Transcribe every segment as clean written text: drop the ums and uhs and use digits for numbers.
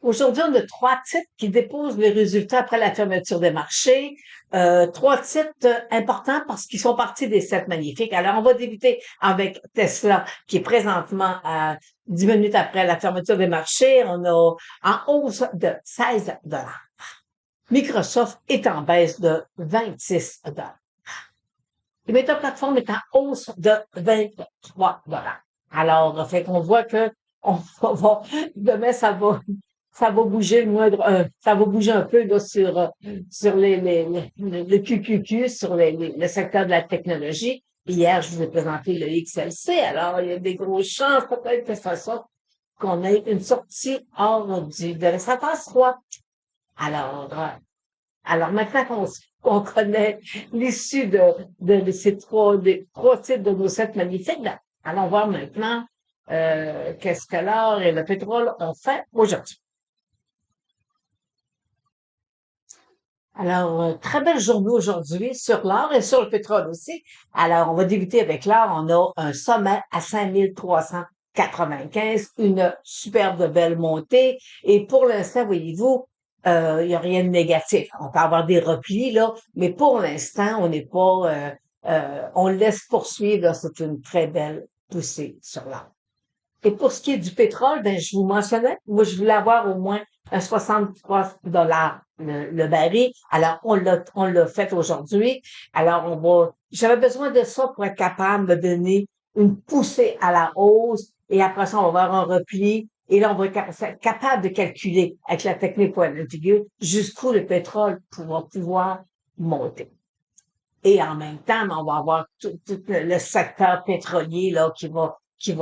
Aujourd'hui, on a trois titres qui déposent les résultats après la fermeture des marchés. Trois titres importants parce qu'ils sont partis des sept magnifiques. Alors, on va débuter avec Tesla, qui est présentement à 10 minutes après la fermeture des marchés. On a en hausse de 16 $. Microsoft est en baisse de 26 $. Et Meta Platform est en hausse de 23 $. Alors, fait qu'on voit que on va, demain, ça va bouger ça va bouger un peu là, sur le QQQ, sur le secteur de la technologie. Hier, je vous ai présenté le XLC. Alors, il y a des grosses chances peut-être que ça sorte, qu'on ait une sortie hors de la séquence 3. Alors, alors maintenant qu'on connaît l'issue de ces des trois titres de nos sept magnifiques, ben, allons voir maintenant qu'est-ce que l'or et le pétrole ont fait aujourd'hui. Alors, très belle journée aujourd'hui sur l'or et sur le pétrole aussi. Alors, on va débuter avec l'or. On a un sommet à 5395, une superbe belle montée. Et pour l'instant, voyez-vous, il n'y a rien de négatif. On peut avoir des replis, là, mais pour l'instant, on n'est pas, on le laisse poursuivre. Là, c'est une très belle poussée sur l'or. Et pour ce qui est du pétrole, ben, je vous mentionnais, moi, je voulais avoir au moins un 63 $ le baril. Alors, on l'a fait aujourd'hui. Alors, j'avais besoin de ça pour être capable de donner une poussée à la hausse. Et après ça, on va avoir un repli. Et là, on va être capable de calculer avec la technique point d'intégrité jusqu'où le pétrole va pouvoir monter. Et en même temps, on va avoir tout le secteur pétrolier là qui va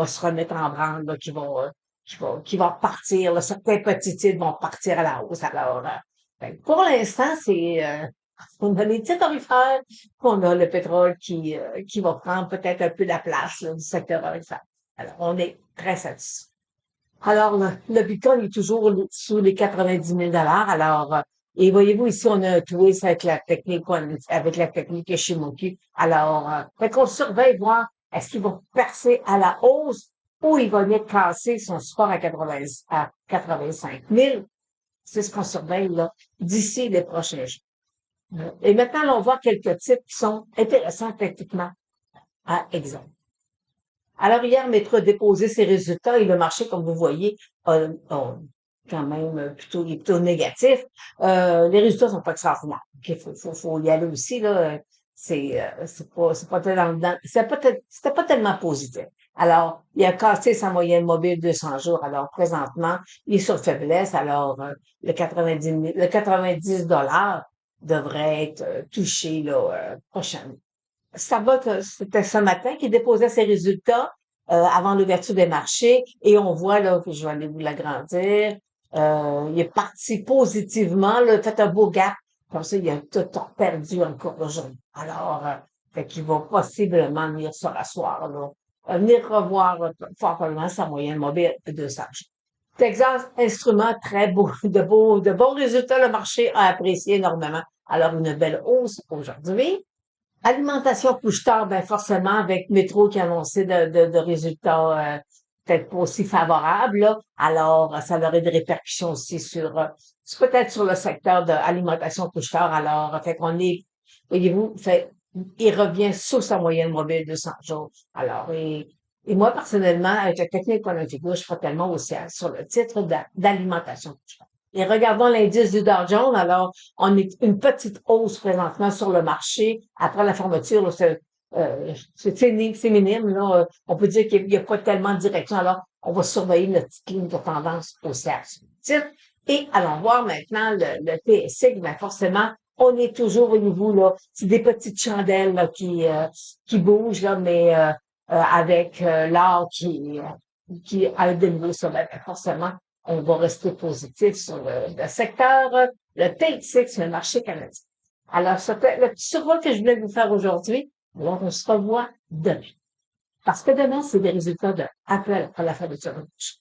se remettre en branle, là, qui va partir. Là, certains petits titres vont partir à la hausse. Alors, pour l'instant, on a les titres orifères, on a le pétrole qui va prendre peut-être un peu la place là, du secteur orifère. Alors, on est très satisfait. Alors, le Bitcoin est toujours sous les 90 000 $. Alors, et voyez-vous, ici, on a un twist avec la technique Ishimoku. Alors, fait qu'on surveille voir est-ce qu'il va percer à la hausse ou il va venir casser son support à 85 000. C'est ce qu'on surveille, là, d'ici les prochains jours. Et maintenant, là, on voit quelques titres qui sont intéressants techniquement. Exemple. Alors, hier, Métro a déposé ses résultats et le marché, comme vous voyez, a quand même il est plutôt négatif. Les résultats sont pas extraordinaires. Il faut y aller aussi, là. C'est pas c'était pas tellement positif. Alors, il a cassé sa moyenne mobile 200 jours. Alors, présentement, il est sur faiblesse. Alors, le 90 $ devrait être touché, là, prochainement. C'était ce matin qu'il déposait ses résultats avant l'ouverture des marchés et on voit là que je vais aller vous l'agrandir. Il est parti positivement, là, fait un beau gap. Comme ça, il a tout perdu encore aujourd'hui. Alors, fait qu'il va possiblement venir se rasseoir, là, venir revoir fortement sa moyenne mobile de 200 jours. Texas Instruments, très beau, de bons résultats. Le marché a apprécié énormément. Alors, une belle hausse aujourd'hui. Alimentation couche-tard, ben forcément, avec Métro qui a annoncé de résultats peut-être pas aussi favorables, là. Alors, ça aurait des répercussions aussi peut-être sur le secteur de alimentation couche-tard. Alors, fait qu'on est, voyez-vous, il revient sous sa moyenne mobile de 100 jours. Alors, et moi, personnellement, avec la technique Quantum, je ferai tellement aussi sur le titre d'alimentation couche-tard. Et regardons l'indice du Dow Jones. Alors, on est une petite hausse présentement sur le marché après la fermeture. Là, c'est minime. Là. On peut dire qu'il n'y a pas tellement de direction. Alors, on va surveiller notre petite ligne de tendance haussière sur le titre. Et allons voir maintenant le TSX. Ben forcément, on est toujours au niveau, là, c'est des petites chandelles là, qui bougent, là, mais avec l'or qui a de nouveau sommet. Ben, forcément, on va rester positif sur le secteur, le TX, le marché canadien. Alors, c'était le petit survol que je voulais vous faire aujourd'hui. Alors, on se revoit demain. Parce que demain, c'est des résultats de Apple à la fin de ce match.